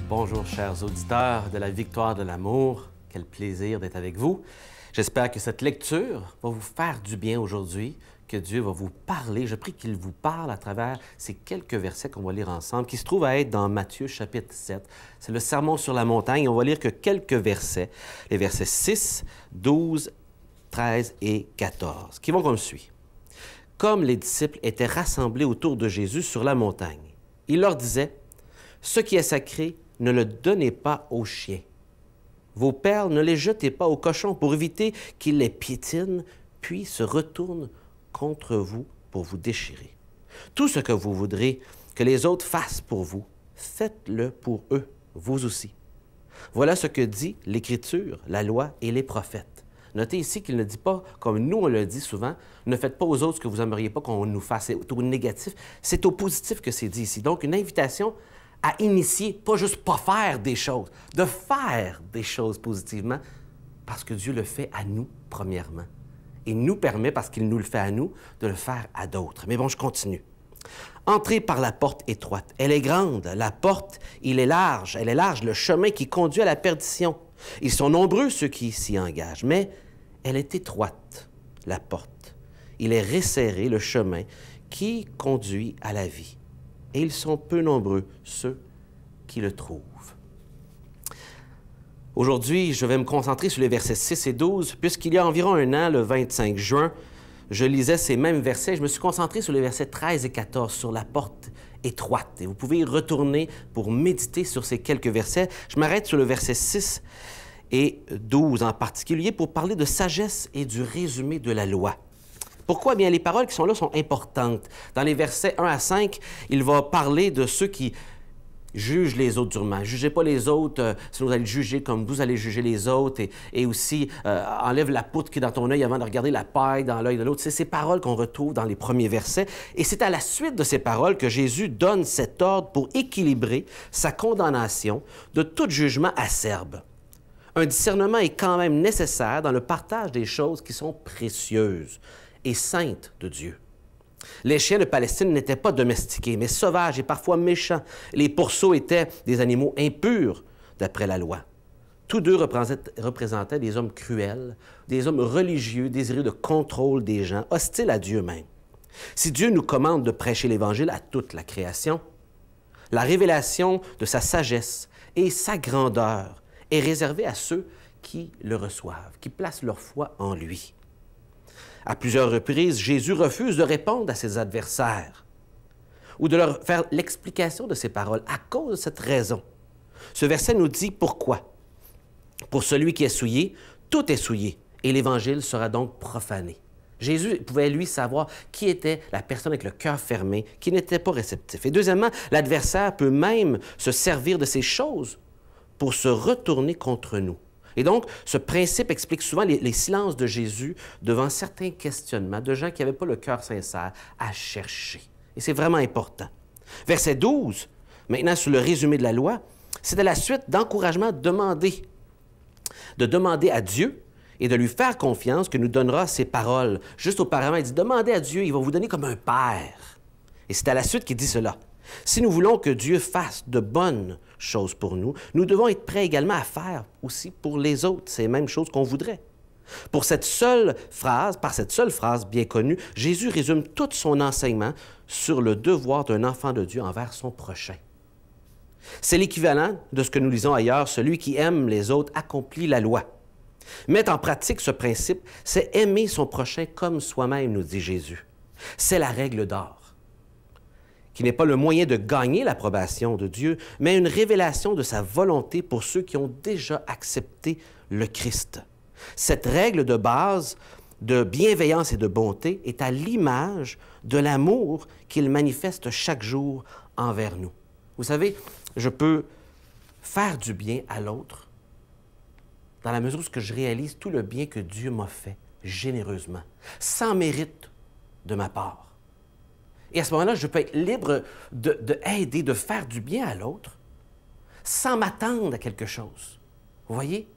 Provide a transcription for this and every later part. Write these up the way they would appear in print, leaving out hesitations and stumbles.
Bonjour, chers auditeurs de la Victoire de l'amour. Quel plaisir d'être avec vous. J'espère que cette lecture va vous faire du bien aujourd'hui, que Dieu va vous parler. Je prie qu'il vous parle à travers ces quelques versets qu'on va lire ensemble, qui se trouvent à être dans Matthieu chapitre 7. C'est le Sermon sur la montagne. On va lire que quelques versets, les versets 6, 12, 13 et 14, qui vont comme suit. Comme les disciples étaient rassemblés autour de Jésus sur la montagne, il leur disait, « Ce qui est sacré, ne le donnez pas aux chiens. Vos perles, ne les jetez pas aux cochons pour éviter qu'ils les piétinent, puis se retournent contre vous pour vous déchirer. Tout ce que vous voudrez que les autres fassent pour vous, faites-le pour eux, vous aussi. Voilà ce que dit l'Écriture, la loi et les prophètes. » Notez ici qu'il ne dit pas, comme nous on le dit souvent, « Ne faites pas aux autres ce que vous n'aimeriez pas qu'on nous fasse. » C'est au négatif, c'est au positif que c'est dit ici. Donc, une invitation à initier, pas juste pas faire des choses, de faire des choses positivement, parce que Dieu le fait à nous, premièrement. Et nous permet, parce qu'il nous le fait à nous, de le faire à d'autres. Mais bon, je continue. Entrez par la porte étroite. Elle est grande, la porte, elle est large le chemin qui conduit à la perdition. Ils sont nombreux ceux qui s'y engagent, mais elle est étroite, la porte. Il est resserré le chemin qui conduit à la vie. Et ils sont peu nombreux, ceux qui le trouvent. Aujourd'hui, je vais me concentrer sur les versets 6 et 12, puisqu'il y a environ un an, le 25 juin, je lisais ces mêmes versets. Je me suis concentré sur les versets 13 et 14, sur la porte étroite. Et vous pouvez y retourner pour méditer sur ces quelques versets. Je m'arrête sur le verset 6 et 12 en particulier pour parler de sagesse et du résumé de la loi. Pourquoi? Bien, les paroles qui sont là sont importantes. Dans les versets 1 à 5, il va parler de ceux qui jugent les autres durement. Jugez pas les autres, sinon vous allez juger comme vous allez juger les autres. Et aussi, enlève la poutre qui est dans ton œil avant de regarder la paille dans l'œil de l'autre. C'est ces paroles qu'on retrouve dans les premiers versets. Et c'est à la suite de ces paroles que Jésus donne cet ordre pour équilibrer sa condamnation de tout jugement acerbe. Un discernement est quand même nécessaire dans le partage des choses qui sont précieuses et saintes de Dieu. Les chiens de Palestine n'étaient pas domestiqués, mais sauvages et parfois méchants. Les pourceaux étaient des animaux impurs, d'après la loi. Tous deux représentaient des hommes cruels, des hommes religieux, désireux de contrôle des gens, hostiles à Dieu même. Si Dieu nous commande de prêcher l'Évangile à toute la création, la révélation de sa sagesse et sa grandeur est réservée à ceux qui le reçoivent, qui placent leur foi en lui. À plusieurs reprises, Jésus refuse de répondre à ses adversaires ou de leur faire l'explication de ses paroles à cause de cette raison. Ce verset nous dit pourquoi. Pour celui qui est souillé, tout est souillé et l'Évangile sera donc profané. Jésus pouvait, lui, savoir qui était la personne avec le cœur fermé, qui n'était pas réceptif. Et deuxièmement, l'adversaire peut même se servir de ces choses pour se retourner contre nous. Et donc, ce principe explique souvent les silences de Jésus devant certains questionnements de gens qui n'avaient pas le cœur sincère à chercher. Et c'est vraiment important. Verset 12, maintenant sur le résumé de la loi, c'est à la suite d'encouragement de demander à Dieu et de lui faire confiance que nous donnera ses paroles. Juste auparavant, il dit, demandez à Dieu, il va vous donner comme un père. Et c'est à la suite qu'il dit cela. Si nous voulons que Dieu fasse de bonnes choses pour nous, nous devons être prêts également à faire aussi pour les autres ces mêmes choses qu'on voudrait. Par cette seule phrase bien connue, Jésus résume tout son enseignement sur le devoir d'un enfant de Dieu envers son prochain. C'est l'équivalent de ce que nous lisons ailleurs, celui qui aime les autres accomplit la loi. Mettre en pratique ce principe, c'est aimer son prochain comme soi-même, nous dit Jésus. C'est la règle d'or, qui n'est pas le moyen de gagner l'approbation de Dieu, mais une révélation de sa volonté pour ceux qui ont déjà accepté le Christ. Cette règle de base de bienveillance et de bonté est à l'image de l'amour qu'il manifeste chaque jour envers nous. Vous savez, je peux faire du bien à l'autre dans la mesure où je réalise tout le bien que Dieu m'a fait généreusement, sans mérite de ma part. Et à ce moment-là, je peux être libre d'aider, de faire du bien à l'autre, sans m'attendre à quelque chose. Vous voyez?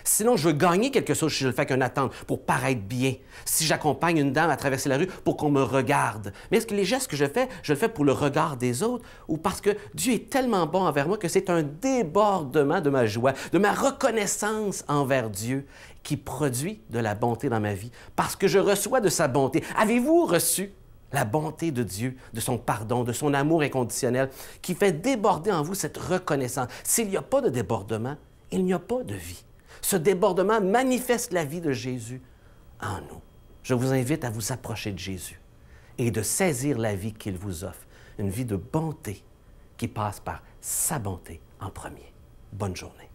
Sinon, je veux gagner quelque chose si je le fais avec une attente pour paraître bien. Si j'accompagne une dame à traverser la rue pour qu'on me regarde. Mais est-ce que les gestes que je le fais pour le regard des autres ou parce que Dieu est tellement bon envers moi que c'est un débordement de ma joie, de ma reconnaissance envers Dieu qui produit de la bonté dans ma vie parce que je reçois de sa bonté. Avez-vous reçu la bonté de Dieu, de son pardon, de son amour inconditionnel qui fait déborder en vous cette reconnaissance? S'il n'y a pas de débordement, il n'y a pas de vie. Ce débordement manifeste la vie de Jésus en nous. Je vous invite à vous approcher de Jésus et de saisir la vie qu'il vous offre, une vie de bonté qui passe par sa bonté en premier. Bonne journée.